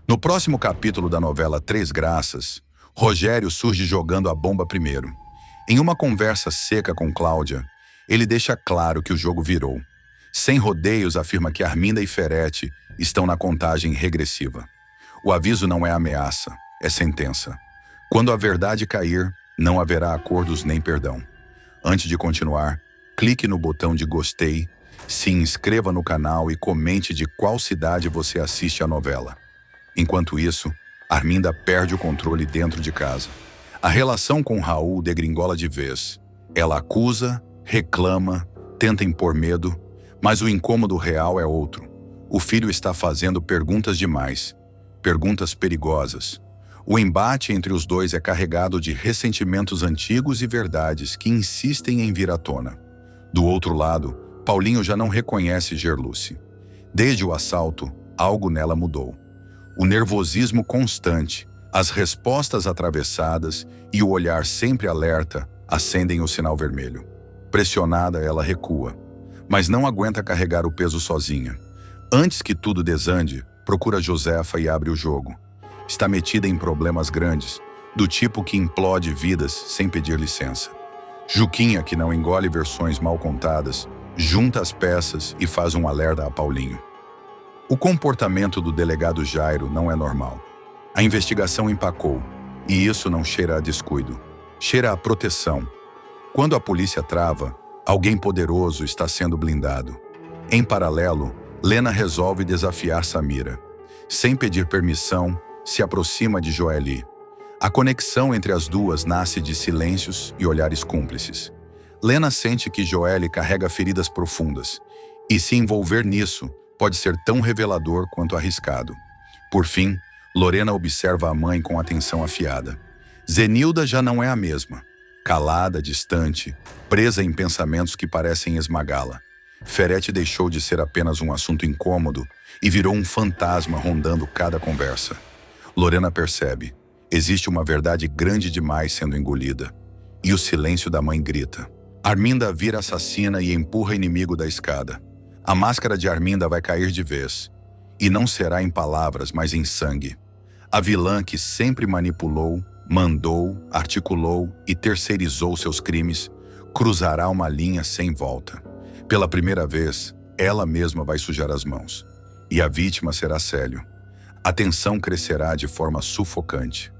No próximo capítulo da novela Três Graças, Rogério surge jogando a bomba primeiro. Em uma conversa seca com Cláudia, ele deixa claro que o jogo virou. Sem rodeios, afirma que Arminda e Ferretti estão na contagem regressiva. O aviso não é ameaça, é sentença. Quando a verdade cair, não haverá acordos nem perdão. Antes de continuar, clique no botão de gostei, se inscreva no canal e comente de qual cidade você assiste a novela. Enquanto isso, Arminda perde o controle dentro de casa. A relação com Raul degringola de vez. Ela acusa, reclama, tenta impor medo, mas o incômodo real é outro. O filho está fazendo perguntas demais, perguntas perigosas. O embate entre os dois é carregado de ressentimentos antigos e verdades que insistem em vir à tona. Do outro lado, Paulinho já não reconhece Gerluce. Desde o assalto, algo nela mudou. O nervosismo constante, as respostas atravessadas e o olhar sempre alerta acendem o sinal vermelho. Pressionada, ela recua, mas não aguenta carregar o peso sozinha. Antes que tudo desande, procura Josefa e abre o jogo. Está metida em problemas grandes, do tipo que implode vidas sem pedir licença. Juquinha, que não engole versões mal contadas, junta as peças e faz um alerta a Paulinho. O comportamento do delegado Jairo não é normal. A investigação empacou, e isso não cheira a descuido. Cheira a proteção. Quando a polícia trava, alguém poderoso está sendo blindado. Em paralelo, Lena resolve desafiar Samira. Sem pedir permissão, se aproxima de Joeli. A conexão entre as duas nasce de silêncios e olhares cúmplices. Lena sente que Joeli carrega feridas profundas, e se envolver nisso pode ser tão revelador quanto arriscado. Por fim, Lorena observa a mãe com atenção afiada. Zenilda já não é a mesma. Calada, distante, presa em pensamentos que parecem esmagá-la. Ferretti deixou de ser apenas um assunto incômodo e virou um fantasma rondando cada conversa. Lorena percebe. Existe uma verdade grande demais sendo engolida. E o silêncio da mãe grita. Arminda vira assassina e empurra inimigo da escada. A máscara de Arminda vai cair de vez. E não será em palavras, mas em sangue. A vilã que sempre manipulou, mandou, articulou e terceirizou seus crimes, cruzará uma linha sem volta. Pela primeira vez, ela mesma vai sujar as mãos. E a vítima será Célio. A tensão crescerá de forma sufocante.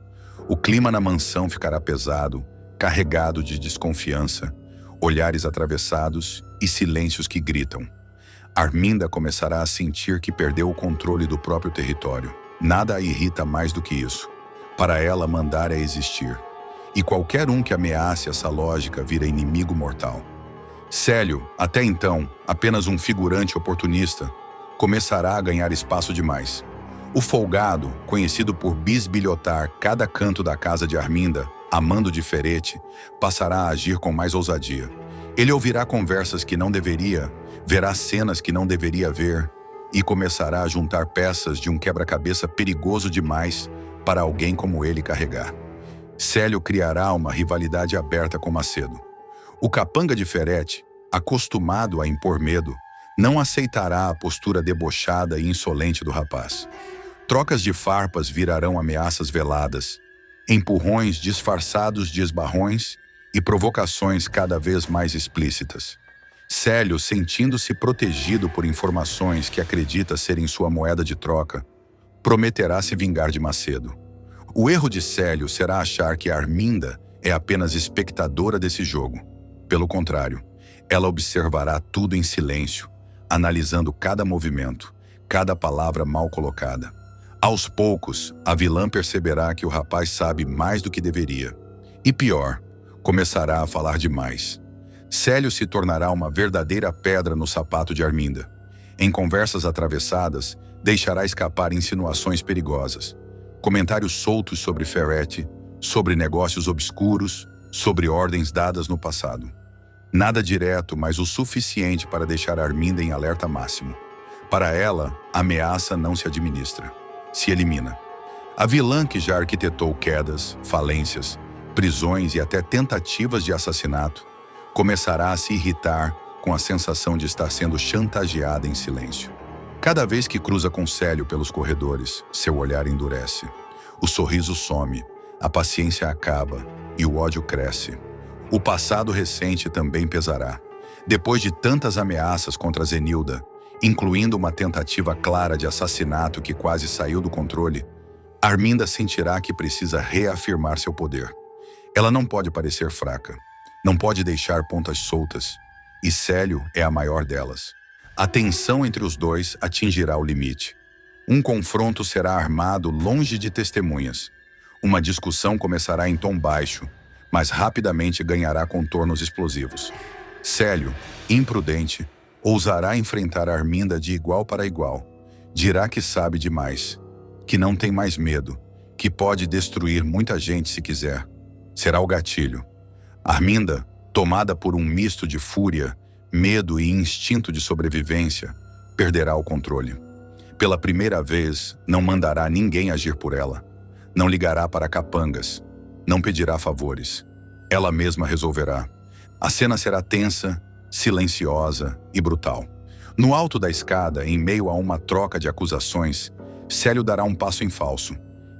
O clima na mansão ficará pesado, carregado de desconfiança, olhares atravessados e silêncios que gritam. Arminda começará a sentir que perdeu o controle do próprio território. Nada a irrita mais do que isso. Para ela, mandar é existir. E qualquer um que ameace essa lógica vira inimigo mortal. Célio, até então, apenas um figurante oportunista, começará a ganhar espaço demais. O folgado, conhecido por bisbilhotar cada canto da casa de Arminda, amando de Ferretti, passará a agir com mais ousadia. Ele ouvirá conversas que não deveria, verá cenas que não deveria ver e começará a juntar peças de um quebra-cabeça perigoso demais para alguém como ele carregar. Célio criará uma rivalidade aberta com Macedo. O capanga de Ferretti, acostumado a impor medo, não aceitará a postura debochada e insolente do rapaz. Trocas de farpas virarão ameaças veladas, empurrões disfarçados de esbarrões e provocações cada vez mais explícitas. Célio, sentindo-se protegido por informações que acredita serem sua moeda de troca, prometerá se vingar de Macedo. O erro de Célio será achar que Arminda é apenas espectadora desse jogo. Pelo contrário, ela observará tudo em silêncio, analisando cada movimento, cada palavra mal colocada. Aos poucos, a vilã perceberá que o rapaz sabe mais do que deveria. E pior, começará a falar demais. Célio se tornará uma verdadeira pedra no sapato de Arminda. Em conversas atravessadas, deixará escapar insinuações perigosas. Comentários soltos sobre Ferretti, sobre negócios obscuros, sobre ordens dadas no passado. Nada direto, mas o suficiente para deixar Arminda em alerta máximo. Para ela, a ameaça não se administra, se elimina. A vilã que já arquitetou quedas, falências, prisões e até tentativas de assassinato, começará a se irritar com a sensação de estar sendo chantageada em silêncio. Cada vez que cruza com Célio pelos corredores, seu olhar endurece. O sorriso some, a paciência acaba e o ódio cresce. O passado recente também pesará. Depois de tantas ameaças contra Zenilda, incluindo uma tentativa clara de assassinato que quase saiu do controle, Arminda sentirá que precisa reafirmar seu poder. Ela não pode parecer fraca, não pode deixar pontas soltas, e Célio é a maior delas. A tensão entre os dois atingirá o limite. Um confronto será armado longe de testemunhas. Uma discussão começará em tom baixo, mas rapidamente ganhará contornos explosivos. Célio, imprudente, ousará enfrentar Arminda de igual para igual. Dirá que sabe demais, que não tem mais medo, que pode destruir muita gente se quiser. Será o gatilho. Arminda, tomada por um misto de fúria, medo e instinto de sobrevivência, perderá o controle. Pela primeira vez, não mandará ninguém agir por ela. Não ligará para capangas. Não pedirá favores. Ela mesma resolverá. A cena será tensa, silenciosa e brutal. No alto da escada, em meio a uma troca de acusações, Célio dará um passo em falso,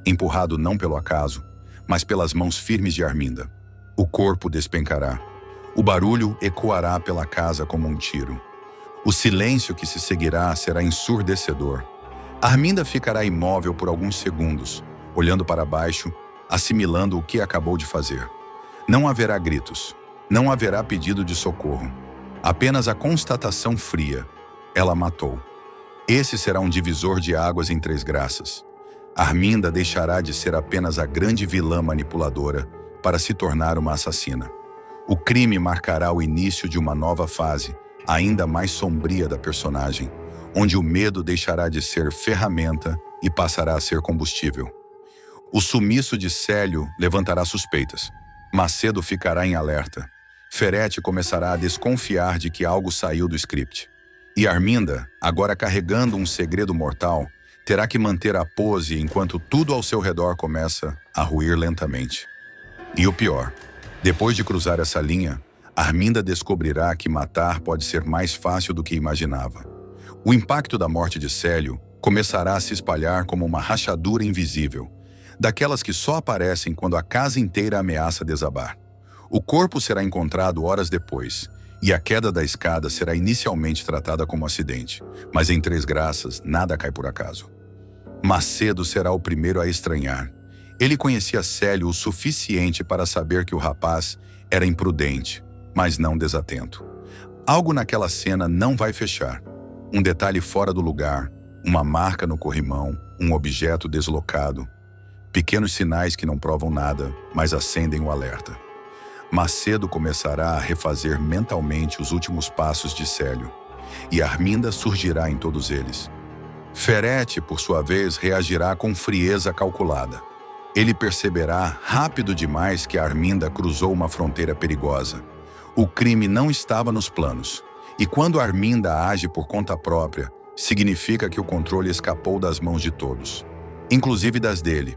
empurrado não pelo acaso, mas pelas mãos firmes de Arminda. O corpo despencará. O barulho ecoará pela casa como um tiro. O silêncio que se seguirá será ensurdecedor. Arminda ficará imóvel por alguns segundos, olhando para baixo, assimilando o que acabou de fazer. Não haverá gritos. Não haverá pedido de socorro. Apenas a constatação fria. Ela matou. Esse será um divisor de águas em Três Graças. Arminda deixará de ser apenas a grande vilã manipuladora para se tornar uma assassina. O crime marcará o início de uma nova fase, ainda mais sombria da personagem, onde o medo deixará de ser ferramenta e passará a ser combustível. O sumiço de Célio levantará suspeitas. Macedo ficará em alerta. Ferretti começará a desconfiar de que algo saiu do script. E Arminda, agora carregando um segredo mortal, terá que manter a pose enquanto tudo ao seu redor começa a ruir lentamente. E o pior, depois de cruzar essa linha, Arminda descobrirá que matar pode ser mais fácil do que imaginava. O impacto da morte de Célio começará a se espalhar como uma rachadura invisível, daquelas que só aparecem quando a casa inteira ameaça desabar. O corpo será encontrado horas depois, e a queda da escada será inicialmente tratada como acidente, mas em Três Graças nada cai por acaso. Macedo será o primeiro a estranhar. Ele conhecia Célio o suficiente para saber que o rapaz era imprudente, mas não desatento. Algo naquela cena não vai fechar. Um detalhe fora do lugar, uma marca no corrimão, um objeto deslocado. Pequenos sinais que não provam nada, mas acendem o alerta. Macedo começará a refazer mentalmente os últimos passos de Célio, e Arminda surgirá em todos eles. Ferretti, por sua vez, reagirá com frieza calculada. Ele perceberá rápido demais que Arminda cruzou uma fronteira perigosa. O crime não estava nos planos, e quando Arminda age por conta própria, significa que o controle escapou das mãos de todos, inclusive das dele.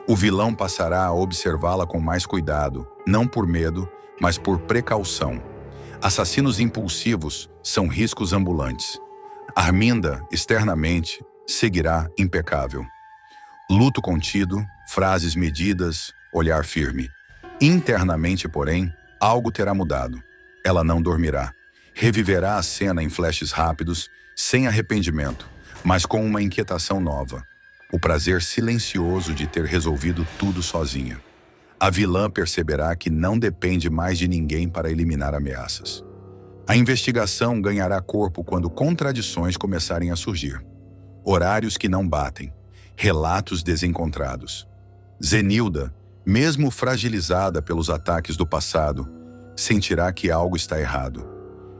O vilão passará a observá-la com mais cuidado, não por medo, mas por precaução. Assassinos impulsivos são riscos ambulantes. Arminda, externamente, seguirá impecável. Luto contido, frases medidas, olhar firme. Internamente, porém, algo terá mudado. Ela não dormirá. Reviverá a cena em flashes rápidos, sem arrependimento, mas com uma inquietação nova. O prazer silencioso de ter resolvido tudo sozinha. A vilã perceberá que não depende mais de ninguém para eliminar ameaças. A investigação ganhará corpo quando contradições começarem a surgir. Horários que não batem. Relatos desencontrados. Zenilda, mesmo fragilizada pelos ataques do passado, sentirá que algo está errado.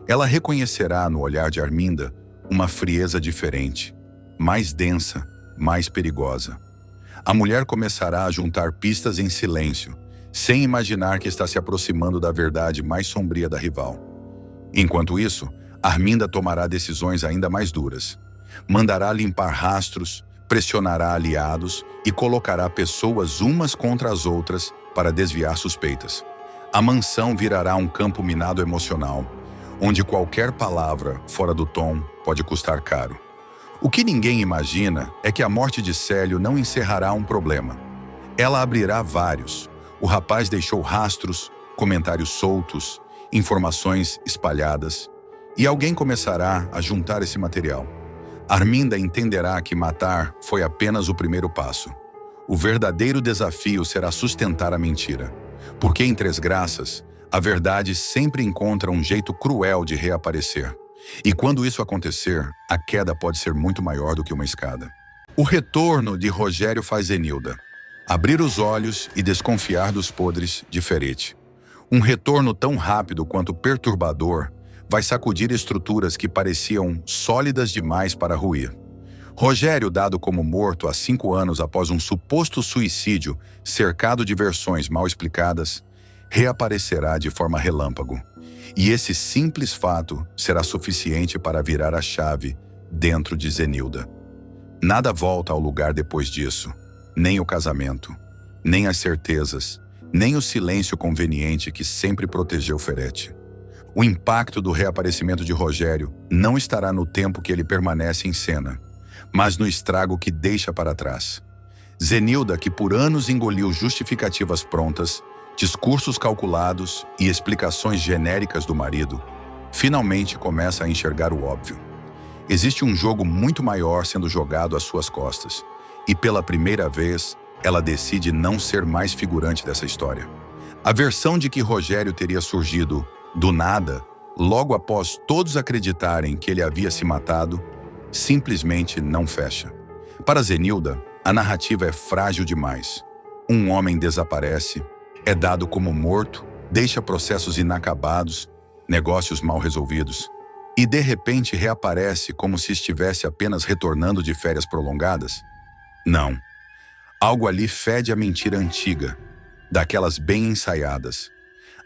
Ela reconhecerá no olhar de Arminda uma frieza diferente, mais densa, mais perigosa. A mulher começará a juntar pistas em silêncio, sem imaginar que está se aproximando da verdade mais sombria da rival. Enquanto isso, Arminda tomará decisões ainda mais duras. Mandará limpar rastros, pressionará aliados e colocará pessoas umas contra as outras para desviar suspeitas. A mansão virará um campo minado emocional, onde qualquer palavra fora do tom pode custar caro. O que ninguém imagina é que a morte de Célio não encerrará um problema. Ela abrirá vários. O rapaz deixou rastros, comentários soltos, informações espalhadas, e alguém começará a juntar esse material. Arminda entenderá que matar foi apenas o primeiro passo. O verdadeiro desafio será sustentar a mentira, porque em Três Graças, a verdade sempre encontra um jeito cruel de reaparecer. E quando isso acontecer, a queda pode ser muito maior do que uma escada. O retorno de Rogério faz Zenilda abrir os olhos e desconfiar dos podres de Ferete. Um retorno tão rápido quanto perturbador vai sacudir estruturas que pareciam sólidas demais para ruir. Rogério, dado como morto há 5 anos após um suposto suicídio cercado de versões mal explicadas, reaparecerá de forma relâmpago. E esse simples fato será suficiente para virar a chave dentro de Zenilda. Nada volta ao lugar depois disso, nem o casamento, nem as certezas, nem o silêncio conveniente que sempre protegeu Ferete. O impacto do reaparecimento de Rogério não estará no tempo que ele permanece em cena, mas no estrago que deixa para trás. Zenilda, que por anos engoliu justificativas prontas, discursos calculados e explicações genéricas do marido, finalmente começa a enxergar o óbvio. Existe um jogo muito maior sendo jogado às suas costas, e pela primeira vez, ela decide não ser mais figurante dessa história. A versão de que Rogério teria surgido do nada, logo após todos acreditarem que ele havia se matado, simplesmente não fecha. Para Zenilda, a narrativa é frágil demais. Um homem desaparece, é dado como morto, deixa processos inacabados, negócios mal resolvidos, e de repente reaparece como se estivesse apenas retornando de férias prolongadas? Não. Algo ali fede a mentira antiga, daquelas bem ensaiadas.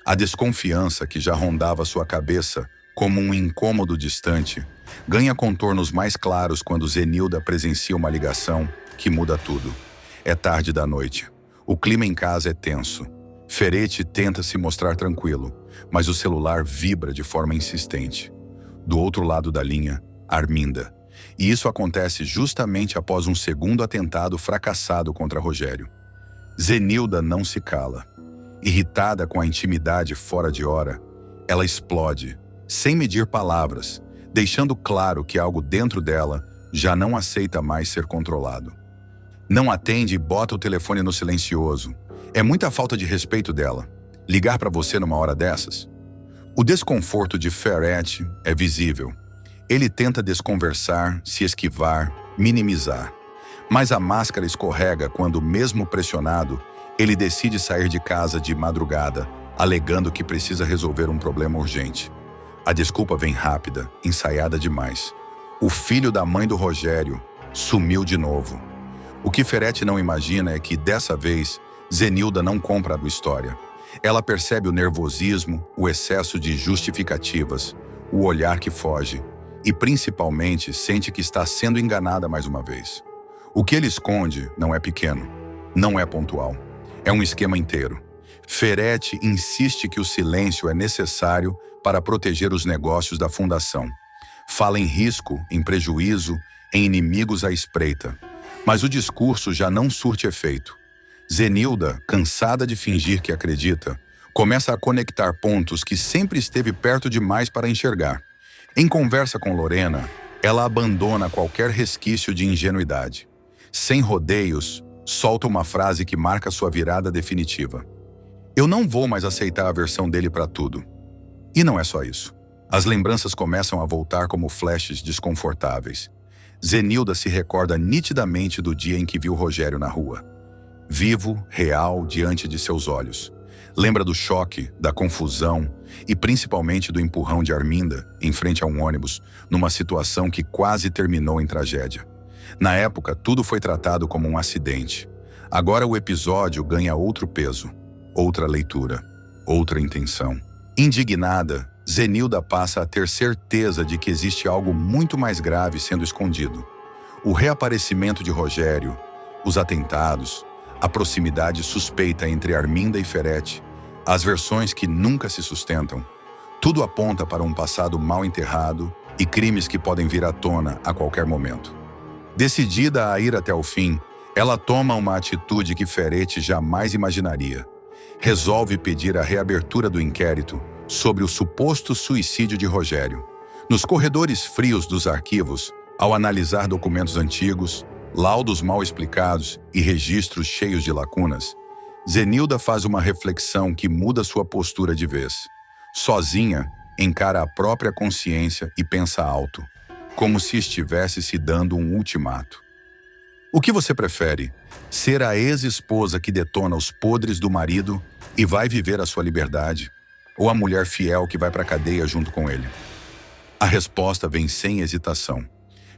A desconfiança que já rondava sua cabeça como um incômodo distante ganha contornos mais claros quando Zenilda presencia uma ligação que muda tudo. É tarde da noite. O clima em casa é tenso. Ferete tenta se mostrar tranquilo, mas o celular vibra de forma insistente. Do outro lado da linha, Arminda. E isso acontece justamente após um segundo atentado fracassado contra Rogério. Zenilda não se cala. Irritada com a intimidade fora de hora, ela explode, sem medir palavras, deixando claro que algo dentro dela já não aceita mais ser controlado. Não atende e bota o telefone no silencioso. É muita falta de respeito dela. Ligar para você numa hora dessas? O desconforto de Ferete é visível. Ele tenta desconversar, se esquivar, minimizar. Mas a máscara escorrega quando, mesmo pressionado, ele decide sair de casa de madrugada, alegando que precisa resolver um problema urgente. A desculpa vem rápida, ensaiada demais. O filho da mãe do Rogério sumiu de novo. O que Ferete não imagina é que, dessa vez, Zenilda não compra a história. Ela percebe o nervosismo, o excesso de justificativas, o olhar que foge e, principalmente, sente que está sendo enganada mais uma vez. O que ele esconde não é pequeno, não é pontual. É um esquema inteiro. Ferete insiste que o silêncio é necessário para proteger os negócios da fundação. Fala em risco, em prejuízo, em inimigos à espreita. Mas o discurso já não surte efeito. Zenilda, cansada de fingir que acredita, começa a conectar pontos que sempre esteve perto demais para enxergar. Em conversa com Lorena, ela abandona qualquer resquício de ingenuidade. Sem rodeios, solta uma frase que marca sua virada definitiva. Eu não vou mais aceitar a versão dele para tudo. E não é só isso. As lembranças começam a voltar como flashes desconfortáveis. Zenilda se recorda nitidamente do dia em que viu Rogério na rua. Vivo, real, diante de seus olhos. Lembra do choque, da confusão e principalmente do empurrão de Arminda em frente a um ônibus, numa situação que quase terminou em tragédia. Na época, tudo foi tratado como um acidente. Agora o episódio ganha outro peso, outra leitura, outra intenção. Indignada, Zenilda passa a ter certeza de que existe algo muito mais grave sendo escondido. O reaparecimento de Rogério, os atentados, a proximidade suspeita entre Arminda e Ferete, as versões que nunca se sustentam, tudo aponta para um passado mal enterrado e crimes que podem vir à tona a qualquer momento. Decidida a ir até o fim, ela toma uma atitude que Ferretti jamais imaginaria. Resolve pedir a reabertura do inquérito sobre o suposto suicídio de Rogério. Nos corredores frios dos arquivos, ao analisar documentos antigos, laudos mal explicados e registros cheios de lacunas, Zenilda faz uma reflexão que muda sua postura de vez. Sozinha, encara a própria consciência e pensa alto, como se estivesse se dando um ultimato. O que você prefere? Ser a ex-esposa que detona os podres do marido e vai viver a sua liberdade? Ou a mulher fiel que vai para a cadeia junto com ele? A resposta vem sem hesitação.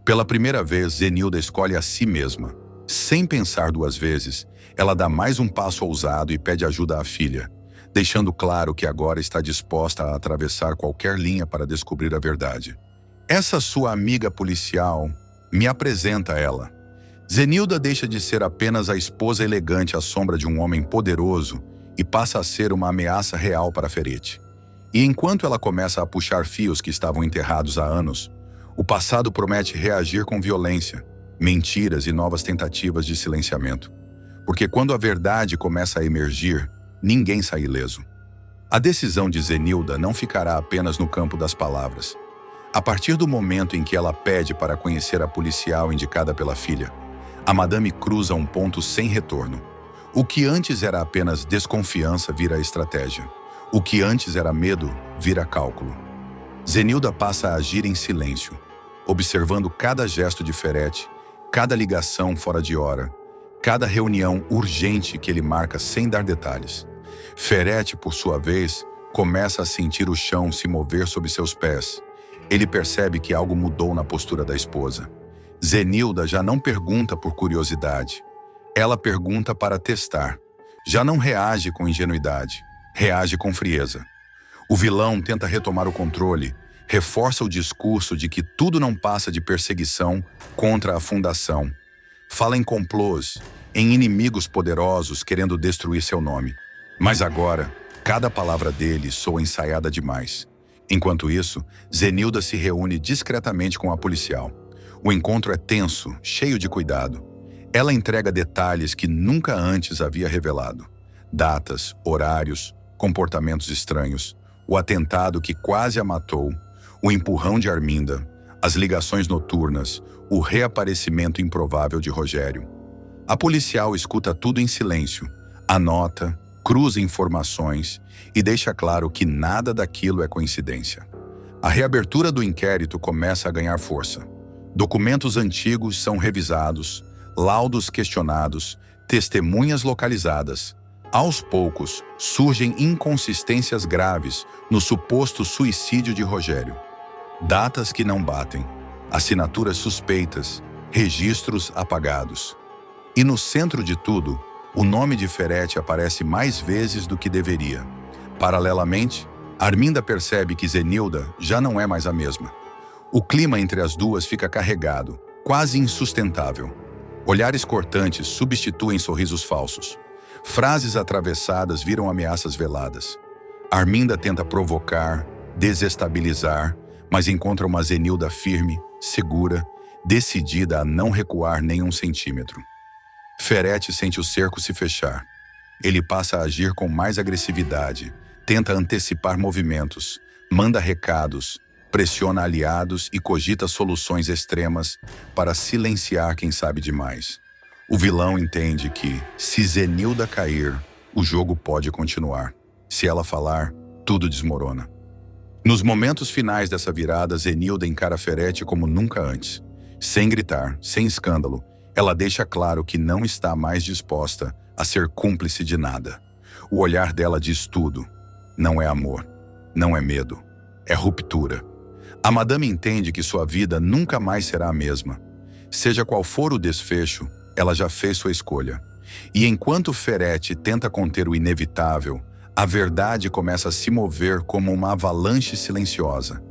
Pela primeira vez, Zenilda escolhe a si mesma. Sem pensar duas vezes, ela dá mais um passo ousado e pede ajuda à filha, deixando claro que agora está disposta a atravessar qualquer linha para descobrir a verdade. Essa sua amiga policial me apresenta ela. Zenilda deixa de ser apenas a esposa elegante à sombra de um homem poderoso e passa a ser uma ameaça real para Ferretti. E enquanto ela começa a puxar fios que estavam enterrados há anos, o passado promete reagir com violência, mentiras e novas tentativas de silenciamento. Porque quando a verdade começa a emergir, ninguém sai ileso. A decisão de Zenilda não ficará apenas no campo das palavras. A partir do momento em que ela pede para conhecer a policial indicada pela filha, a madame cruza um ponto sem retorno. O que antes era apenas desconfiança vira estratégia. O que antes era medo vira cálculo. Zenilda passa a agir em silêncio, observando cada gesto de Ferretti, cada ligação fora de hora, cada reunião urgente que ele marca sem dar detalhes. Ferretti, por sua vez, começa a sentir o chão se mover sob seus pés. Ele percebe que algo mudou na postura da esposa. Zenilda já não pergunta por curiosidade. Ela pergunta para testar. Já não reage com ingenuidade, reage com frieza. O vilão tenta retomar o controle, reforça o discurso de que tudo não passa de perseguição contra a fundação. Fala em complôs, em inimigos poderosos querendo destruir seu nome. Mas agora, cada palavra dele soa ensaiada demais. Enquanto isso, Zenilda se reúne discretamente com a policial. O encontro é tenso, cheio de cuidado. Ela entrega detalhes que nunca antes havia revelado. Datas, horários, comportamentos estranhos, o atentado que quase a matou, o empurrão de Arminda, as ligações noturnas, o reaparecimento improvável de Rogério. A policial escuta tudo em silêncio, anota, cruza informações e deixa claro que nada daquilo é coincidência. A reabertura do inquérito começa a ganhar força. Documentos antigos são revisados, laudos questionados, testemunhas localizadas. Aos poucos, surgem inconsistências graves no suposto suicídio de Rogério. Datas que não batem, assinaturas suspeitas, registros apagados. E no centro de tudo, o nome de Ferretti aparece mais vezes do que deveria. Paralelamente, Arminda percebe que Zenilda já não é mais a mesma. O clima entre as duas fica carregado, quase insustentável. Olhares cortantes substituem sorrisos falsos. Frases atravessadas viram ameaças veladas. Arminda tenta provocar, desestabilizar, mas encontra uma Zenilda firme, segura, decidida a não recuar nem um centímetro. Ferretti sente o cerco se fechar. Ele passa a agir com mais agressividade, tenta antecipar movimentos, manda recados, pressiona aliados e cogita soluções extremas para silenciar quem sabe demais. O vilão entende que, se Zenilda cair, o jogo pode continuar. Se ela falar, tudo desmorona. Nos momentos finais dessa virada, Zenilda encara Ferretti como nunca antes. Sem gritar, sem escândalo, ela deixa claro que não está mais disposta a ser cúmplice de nada. O olhar dela diz tudo. Não é amor, não é medo, é ruptura. A madame entende que sua vida nunca mais será a mesma. Seja qual for o desfecho, ela já fez sua escolha. E enquanto Ferretti tenta conter o inevitável, a verdade começa a se mover como uma avalanche silenciosa,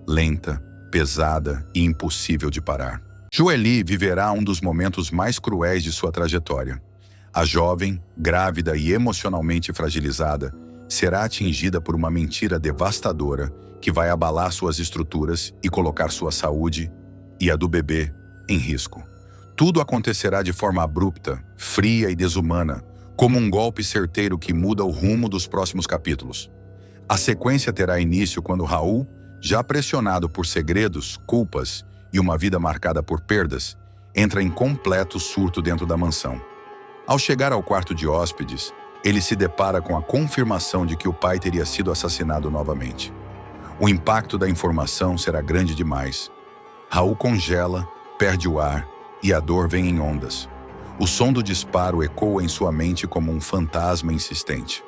lenta, pesada e impossível de parar. Joely viverá um dos momentos mais cruéis de sua trajetória. A jovem, grávida e emocionalmente fragilizada, será atingida por uma mentira devastadora que vai abalar suas estruturas e colocar sua saúde e a do bebê em risco. Tudo acontecerá de forma abrupta, fria e desumana, como um golpe certeiro que muda o rumo dos próximos capítulos. A sequência terá início quando Raul, já pressionado por segredos, culpas e uma vida marcada por perdas, entra em completo surto dentro da mansão. Ao chegar ao quarto de hóspedes, ele se depara com a confirmação de que o pai teria sido assassinado novamente. O impacto da informação será grande demais. Raul congela, perde o ar e a dor vem em ondas. O som do disparo ecoa em sua mente como um fantasma insistente.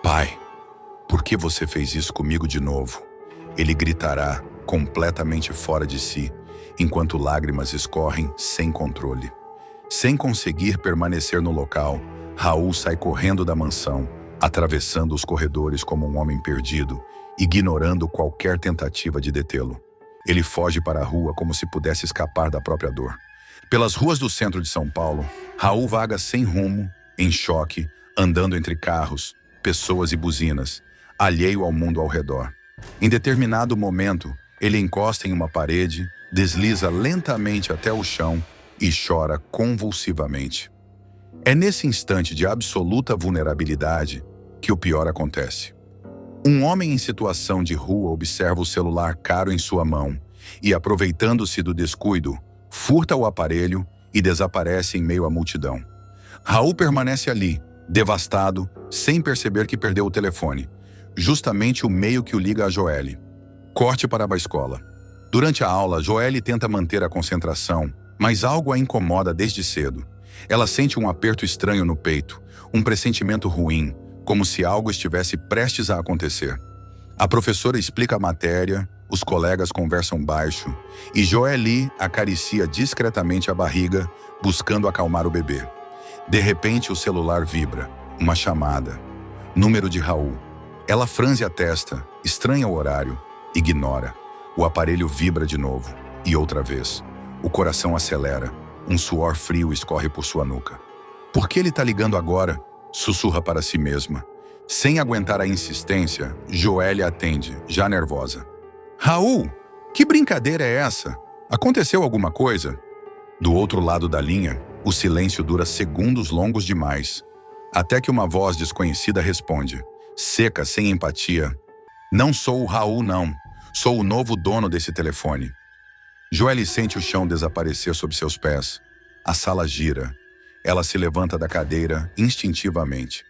Pai, por que você fez isso comigo de novo? Ele gritará, completamente fora de si, enquanto lágrimas escorrem sem controle. Sem conseguir permanecer no local, Raul sai correndo da mansão, atravessando os corredores como um homem perdido, ignorando qualquer tentativa de detê-lo. Ele foge para a rua como se pudesse escapar da própria dor. Pelas ruas do centro de São Paulo, Raul vaga sem rumo, em choque, andando entre carros, pessoas e buzinas, alheio ao mundo ao redor. Em determinado momento, ele encosta em uma parede, desliza lentamente até o chão e chora convulsivamente. É nesse instante de absoluta vulnerabilidade que o pior acontece. Um homem em situação de rua observa o celular caro em sua mão e, aproveitando-se do descuido, furta o aparelho e desaparece em meio à multidão. Raul permanece ali, devastado, sem perceber que perdeu o telefone, justamente o meio que o liga a Joelle. Corte para a escola. Durante a aula, Joelle tenta manter a concentração, mas algo a incomoda desde cedo. Ela sente um aperto estranho no peito, um pressentimento ruim, como se algo estivesse prestes a acontecer. A professora explica a matéria, os colegas conversam baixo e Joelle acaricia discretamente a barriga, buscando acalmar o bebê. De repente, o celular vibra. Uma chamada. Número de Raul. Ela franze a testa, estranha o horário, ignora. O aparelho vibra de novo, e outra vez. O coração acelera. Um suor frio escorre por sua nuca. Por que ele está ligando agora? Sussurra para si mesma. Sem aguentar a insistência, Joelle atende, já nervosa. Raul, que brincadeira é essa? Aconteceu alguma coisa? Do outro lado da linha, o silêncio dura segundos longos demais, até que uma voz desconhecida responde, seca, sem empatia. Não sou o Raul, não. Sou o novo dono desse telefone. Joelle sente o chão desaparecer sob seus pés. A sala gira. Ela se levanta da cadeira instintivamente.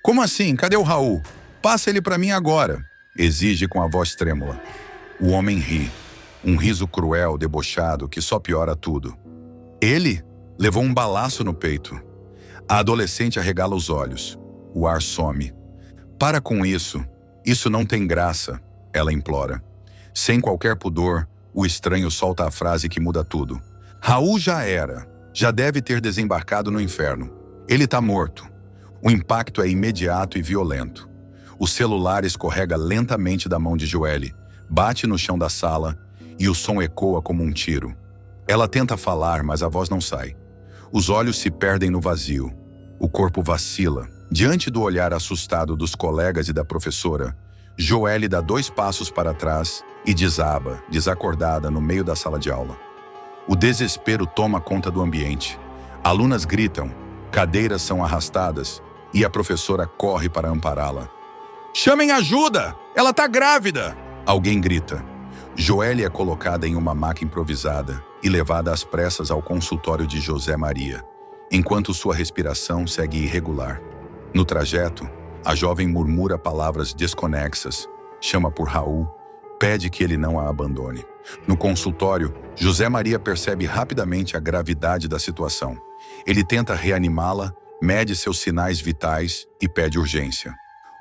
Como assim? Cadê o Raul? Passa ele para mim agora, exige com a voz trêmula. O homem ri. Um riso cruel, debochado, que só piora tudo. Ele levou um balaço no peito. A adolescente arregala os olhos. O ar some. Para com isso. Isso não tem graça, ela implora. Sem qualquer pudor, o estranho solta a frase que muda tudo. Raul já era. Já deve ter desembarcado no inferno. Ele está morto. O impacto é imediato e violento. O celular escorrega lentamente da mão de Joelle, bate no chão da sala e o som ecoa como um tiro. Ela tenta falar, mas a voz não sai. Os olhos se perdem no vazio. O corpo vacila. Diante do olhar assustado dos colegas e da professora, Joelle dá 2 passos para trás e desaba, desacordada, no meio da sala de aula. O desespero toma conta do ambiente. Alunas gritam, cadeiras são arrastadas e a professora corre para ampará-la. Chamem ajuda! Ela está grávida! Alguém grita. Joelle é colocada em uma maca improvisada e levada às pressas ao consultório de José Maria, enquanto sua respiração segue irregular. No trajeto, a jovem murmura palavras desconexas, chama por Raul, pede que ele não a abandone. No consultório, José Maria percebe rapidamente a gravidade da situação. Ele tenta reanimá-la, mede seus sinais vitais e pede urgência.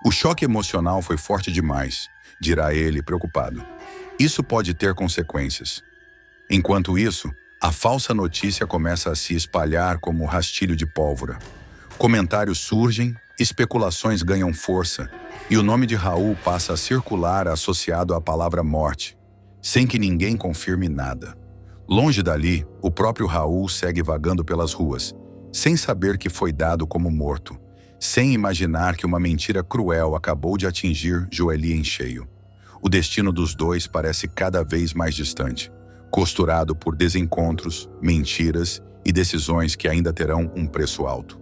O choque emocional foi forte demais, dirá ele, preocupado. Isso pode ter consequências. Enquanto isso, a falsa notícia começa a se espalhar como rastilho de pólvora. Comentários surgem, especulações ganham força, e o nome de Raul passa a circular associado à palavra morte, sem que ninguém confirme nada. Longe dali, o próprio Raul segue vagando pelas ruas, sem saber que foi dado como morto, sem imaginar que uma mentira cruel acabou de atingir Joelle em cheio. O destino dos dois parece cada vez mais distante, costurado por desencontros, mentiras e e decisões que ainda terão um preço alto.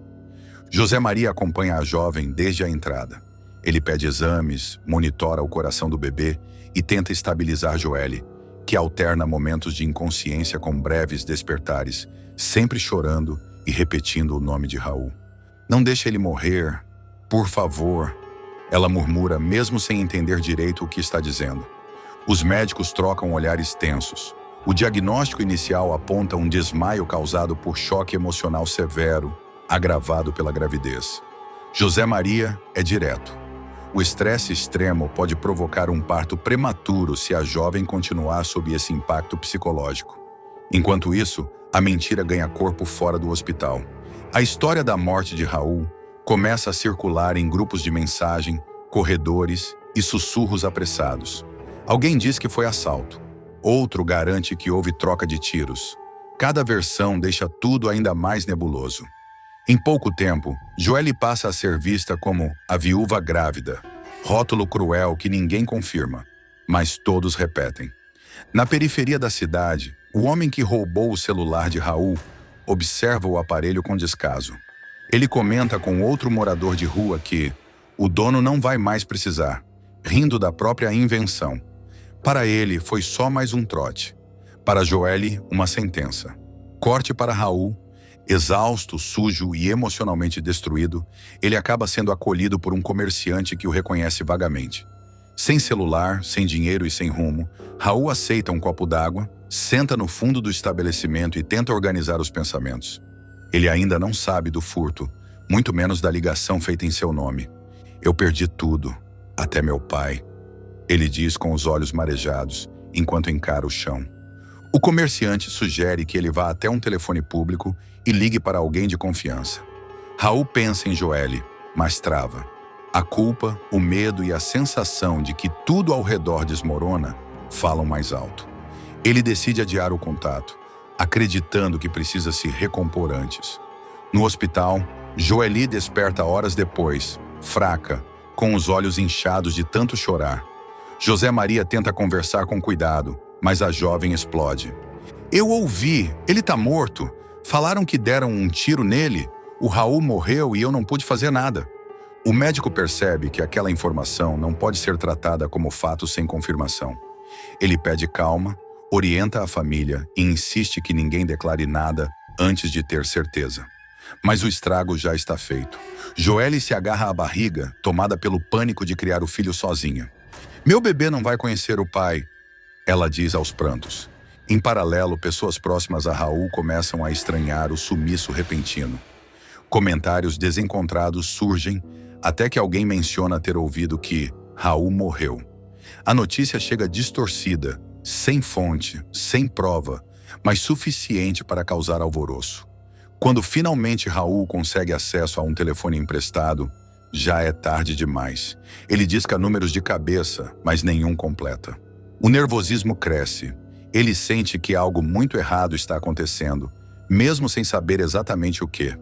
José Maria acompanha a jovem desde a entrada. Ele pede exames, monitora o coração do bebê e tenta estabilizar Joelle, que alterna momentos de inconsciência com breves despertares, sempre chorando e repetindo o nome de Raul. Não deixe ele morrer, por favor, ela murmura mesmo sem entender direito o que está dizendo. Os médicos trocam olhares tensos. O diagnóstico inicial aponta um desmaio causado por choque emocional severo, agravado pela gravidez. José Maria é direto. O estresse extremo pode provocar um parto prematuro se a jovem continuar sob esse impacto psicológico. Enquanto isso, a mentira ganha corpo fora do hospital. A história da morte de Raul começa a circular em grupos de mensagem, corredores e sussurros apressados. Alguém diz que foi assalto. Outro garante que houve troca de tiros. Cada versão deixa tudo ainda mais nebuloso. Em pouco tempo, Joelle passa a ser vista como a viúva grávida, rótulo cruel que ninguém confirma, mas todos repetem. Na periferia da cidade, o homem que roubou o celular de Raul observa o aparelho com descaso. Ele comenta com outro morador de rua que o dono não vai mais precisar, rindo da própria invenção. Para ele, foi só mais um trote. Para Joelle, uma sentença. Corte para Raul. Exausto, sujo e emocionalmente destruído, ele acaba sendo acolhido por um comerciante que o reconhece vagamente. Sem celular, sem dinheiro e sem rumo, Raul aceita um copo d'água, senta no fundo do estabelecimento e tenta organizar os pensamentos. Ele ainda não sabe do furto, muito menos da ligação feita em seu nome. Eu perdi tudo, até meu pai, ele diz com os olhos marejados, enquanto encara o chão. O comerciante sugere que ele vá até um telefone público e ligue para alguém de confiança. Raul pensa em Joelle, mas trava. A culpa, o medo e a sensação de que tudo ao redor desmorona falam mais alto. Ele decide adiar o contato, acreditando que precisa se recompor antes. No hospital, Joelle desperta horas depois, fraca, com os olhos inchados de tanto chorar. José Maria tenta conversar com cuidado, mas a jovem explode. Eu ouvi, ele tá morto. Falaram que deram um tiro nele. O Raul morreu e eu não pude fazer nada. O médico percebe que aquela informação não pode ser tratada como fato sem confirmação. Ele pede calma, orienta a família e insiste que ninguém declare nada antes de ter certeza. Mas o estrago já está feito. Joelle se agarra à barriga, tomada pelo pânico de criar o filho sozinha. Meu bebê não vai conhecer o pai, ela diz aos prantos. Em paralelo, pessoas próximas a Raul começam a estranhar o sumiço repentino. Comentários desencontrados surgem até que alguém menciona ter ouvido que Raul morreu. A notícia chega distorcida, sem fonte, sem prova, mas suficiente para causar alvoroço. Quando finalmente Raul consegue acesso a um telefone emprestado, já é tarde demais. Ele disca números de cabeça, mas nenhum completa. O nervosismo cresce. Ele sente que algo muito errado está acontecendo, mesmo sem saber exatamente o que.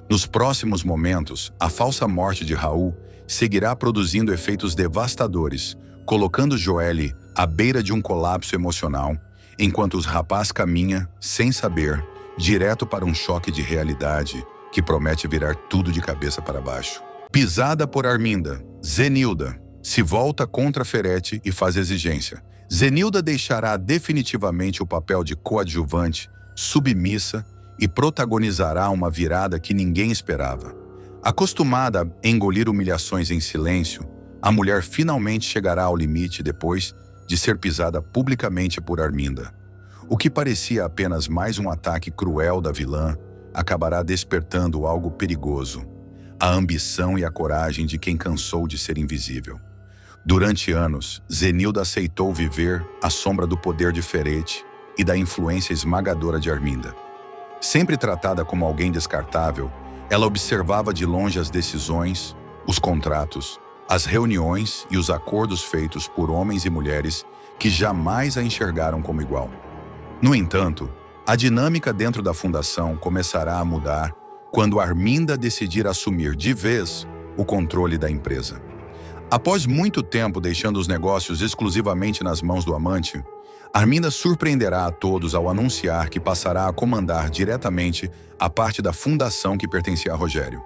Nos próximos momentos, a falsa morte de Raul seguirá produzindo efeitos devastadores, colocando Joelle à beira de um colapso emocional, enquanto o rapaz caminha, sem saber, direto para um choque de realidade que promete virar tudo de cabeça para baixo. Pisada por Arminda, Zenilda se volta contra Ferretti e faz exigência. Zenilda deixará definitivamente o papel de coadjuvante, submissa e protagonizará uma virada que ninguém esperava. Acostumada a engolir humilhações em silêncio, a mulher finalmente chegará ao limite depois de ser pisada publicamente por Arminda. O que parecia apenas mais um ataque cruel da vilã acabará despertando algo perigoso: a ambição e a coragem de quem cansou de ser invisível. Durante anos, Zenilda aceitou viver à sombra do poder de Ferretti e da influência esmagadora de Arminda. Sempre tratada como alguém descartável, ela observava de longe as decisões, os contratos, as reuniões e os acordos feitos por homens e mulheres que jamais a enxergaram como igual. No entanto, a dinâmica dentro da fundação começará a mudar quando Arminda decidir assumir de vez o controle da empresa. Após muito tempo deixando os negócios exclusivamente nas mãos do amante, Arminda surpreenderá a todos ao anunciar que passará a comandar diretamente a parte da fundação que pertencia a Rogério.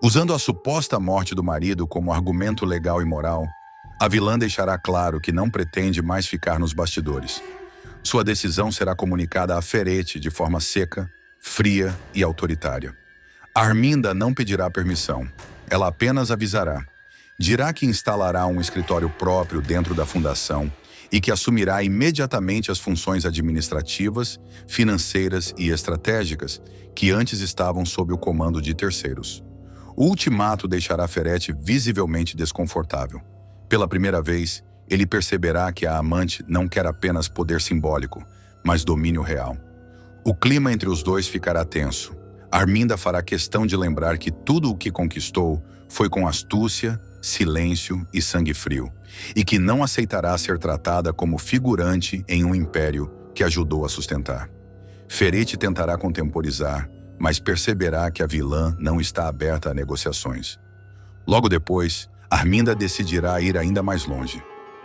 Usando a suposta morte do marido como argumento legal e moral, a vilã deixará claro que não pretende mais ficar nos bastidores. Sua decisão será comunicada a Ferete de forma seca, fria e autoritária. Arminda não pedirá permissão, ela apenas avisará. Dirá que instalará um escritório próprio dentro da fundação e que assumirá imediatamente as funções administrativas, financeiras e estratégicas que antes estavam sob o comando de terceiros. O ultimato deixará Ferete visivelmente desconfortável. Pela primeira vez, ele perceberá que a amante não quer apenas poder simbólico, mas domínio real. O clima entre os dois ficará tenso. Arminda fará questão de lembrar que tudo o que conquistou foi com astúcia, silêncio e sangue frio, e que não aceitará ser tratada como figurante em um império que ajudou a sustentar. Ferete tentará contemporizar, mas perceberá que a vilã não está aberta a negociações. Logo depois, Arminda decidirá ir ainda mais longe.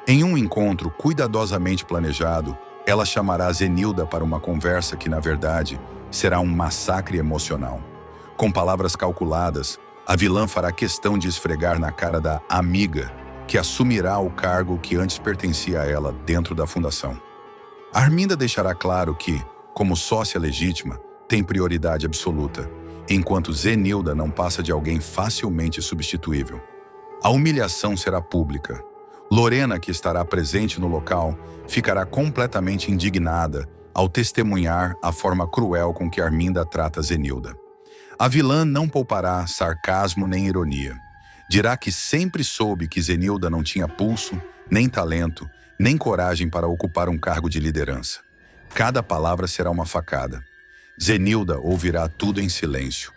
Em um encontro cuidadosamente planejado, ela chamará Zenilda para uma conversa que, na verdade, será um massacre emocional. Com palavras calculadas, a vilã fará questão de esfregar na cara da amiga, que assumirá o cargo que antes pertencia a ela dentro da fundação. Arminda deixará claro que, como sócia legítima, tem prioridade absoluta, enquanto Zenilda não passa de alguém facilmente substituível. A humilhação será pública. Lorena, que estará presente no local, ficará completamente indignada ao testemunhar a forma cruel com que Arminda trata Zenilda. A vilã não poupará sarcasmo nem ironia. Dirá que sempre soube que Zenilda não tinha pulso, nem talento, nem coragem para ocupar um cargo de liderança. Cada palavra será uma facada. Zenilda ouvirá tudo em silêncio.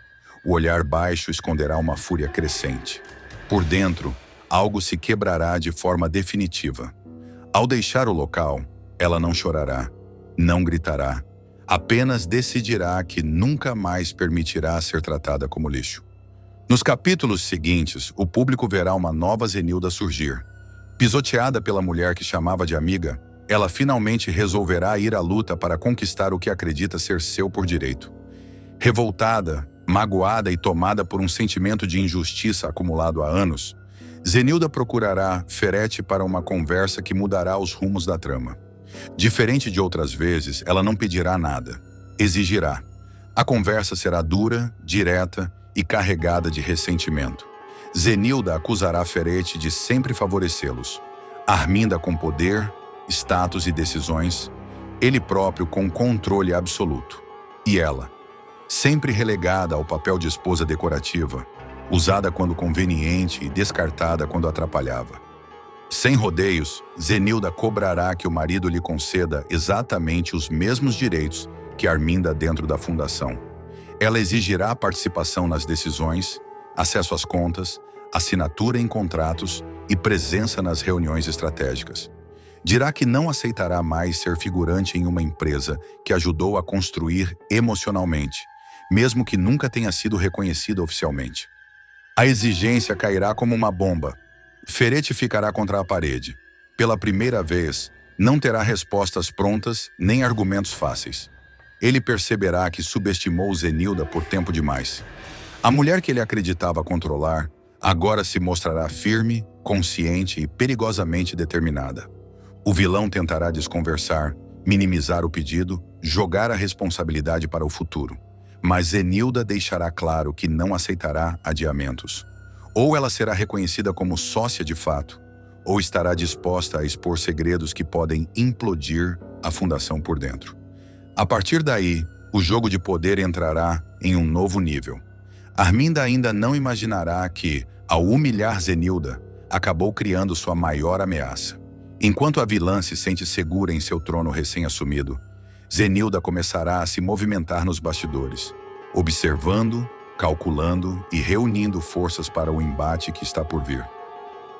O olhar baixo esconderá uma fúria crescente. Por dentro, algo se quebrará de forma definitiva. Ao deixar o local, ela não chorará, não gritará, apenas decidirá que nunca mais permitirá ser tratada como lixo. Nos capítulos seguintes, o público verá uma nova Zenilda surgir. Pisoteada pela mulher que chamava de amiga, ela finalmente resolverá ir à luta para conquistar o que acredita ser seu por direito. Revoltada, magoada e tomada por um sentimento de injustiça acumulado há anos, Zenilda procurará Ferete para uma conversa que mudará os rumos da trama. Diferente de outras vezes, ela não pedirá nada, exigirá. A conversa será dura, direta e carregada de ressentimento. Zenilda acusará Ferete de sempre favorecê-los. Arminda com poder, status e decisões, ele próprio com controle absoluto. E ela, sempre relegada ao papel de esposa decorativa, usada quando conveniente e descartada quando atrapalhava. Sem rodeios, Zenilda cobrará que o marido lhe conceda exatamente os mesmos direitos que Arminda dentro da fundação. Ela exigirá participação nas decisões, acesso às contas, assinatura em contratos e presença nas reuniões estratégicas. Dirá que não aceitará mais ser figurante em uma empresa que ajudou a construir emocionalmente, mesmo que nunca tenha sido reconhecida oficialmente. A exigência cairá como uma bomba. Ferete ficará contra a parede. Pela primeira vez, não terá respostas prontas nem argumentos fáceis. Ele perceberá que subestimou Zenilda por tempo demais. A mulher que ele acreditava controlar, agora se mostrará firme, consciente e perigosamente determinada. O vilão tentará desconversar, minimizar o pedido, jogar a responsabilidade para o futuro. Mas Zenilda deixará claro que não aceitará adiamentos. Ou ela será reconhecida como sócia de fato, ou estará disposta a expor segredos que podem implodir a fundação por dentro. A partir daí, o jogo de poder entrará em um novo nível. Arminda ainda não imaginará que, ao humilhar Zenilda, acabou criando sua maior ameaça. Enquanto a vilã se sente segura em seu trono recém-assumido, Zenilda começará a se movimentar nos bastidores, observando, calculando e reunindo forças para o embate que está por vir.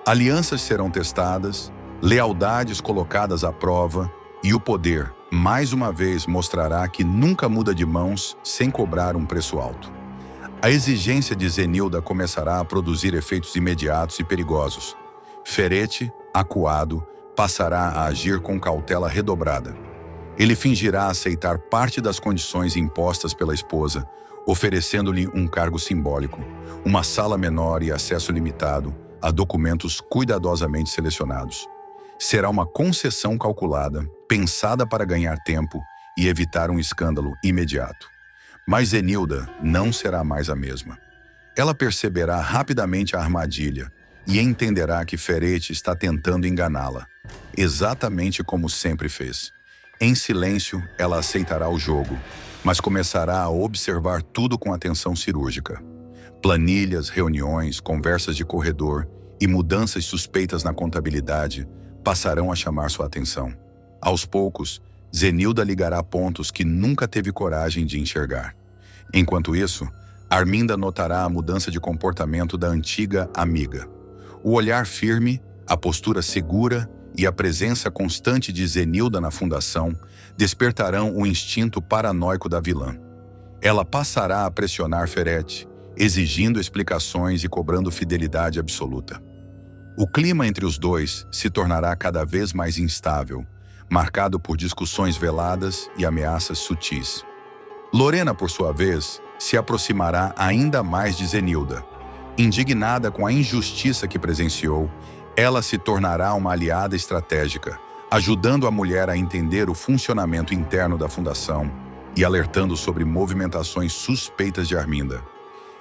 Alianças serão testadas, lealdades colocadas à prova e o poder, mais uma vez, mostrará que nunca muda de mãos sem cobrar um preço alto. A exigência de Zenilda começará a produzir efeitos imediatos e perigosos. Ferete, acuado, passará a agir com cautela redobrada. Ele fingirá aceitar parte das condições impostas pela esposa, oferecendo-lhe um cargo simbólico, uma sala menor e acesso limitado a documentos cuidadosamente selecionados. Será uma concessão calculada, pensada para ganhar tempo e evitar um escândalo imediato. Mas Zenilda não será mais a mesma. Ela perceberá rapidamente a armadilha e entenderá que Ferete está tentando enganá-la, exatamente como sempre fez. Em silêncio, ela aceitará o jogo, mas começará a observar tudo com atenção cirúrgica. Planilhas, reuniões, conversas de corredor e mudanças suspeitas na contabilidade passarão a chamar sua atenção. Aos poucos, Zenilda ligará pontos que nunca teve coragem de enxergar. Enquanto isso, Arminda notará a mudança de comportamento da antiga amiga. O olhar firme, a postura segura e a presença constante de Zenilda na fundação despertarão o instinto paranoico da vilã. Ela passará a pressionar Ferete, exigindo explicações e cobrando fidelidade absoluta. O clima entre os dois se tornará cada vez mais instável, marcado por discussões veladas e ameaças sutis. Lorena, por sua vez, se aproximará ainda mais de Zenilda. Indignada com a injustiça que presenciou, ela se tornará uma aliada estratégica, ajudando a mulher a entender o funcionamento interno da fundação e alertando sobre movimentações suspeitas de Arminda.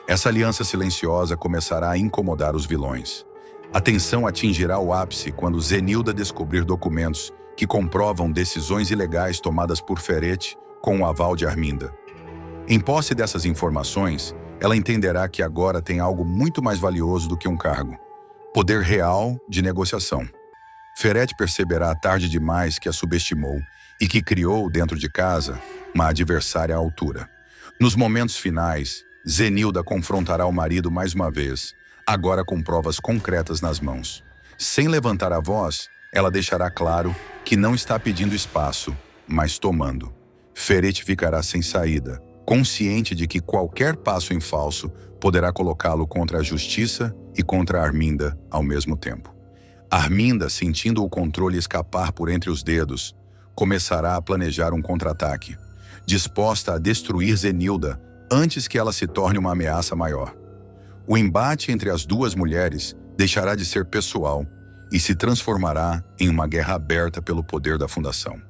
Essa aliança silenciosa começará a incomodar os vilões. A tensão atingirá o ápice quando Zenilda descobrir documentos que comprovam decisões ilegais tomadas por Ferete com o aval de Arminda. Em posse dessas informações, ela entenderá que agora tem algo muito mais valioso do que um cargo: poder real de negociação. Ferete perceberá tarde demais que a subestimou e que criou, dentro de casa, uma adversária à altura. Nos momentos finais, Zenilda confrontará o marido mais uma vez, agora com provas concretas nas mãos. Sem levantar a voz, ela deixará claro que não está pedindo espaço, mas tomando. Ferete ficará sem saída, consciente de que qualquer passo em falso poderá colocá-lo contra a justiça e contra Arminda ao mesmo tempo. Arminda, sentindo o controle escapar por entre os dedos, começará a planejar um contra-ataque, disposta a destruir Zenilda antes que ela se torne uma ameaça maior. O embate entre as duas mulheres deixará de ser pessoal e se transformará em uma guerra aberta pelo poder da fundação.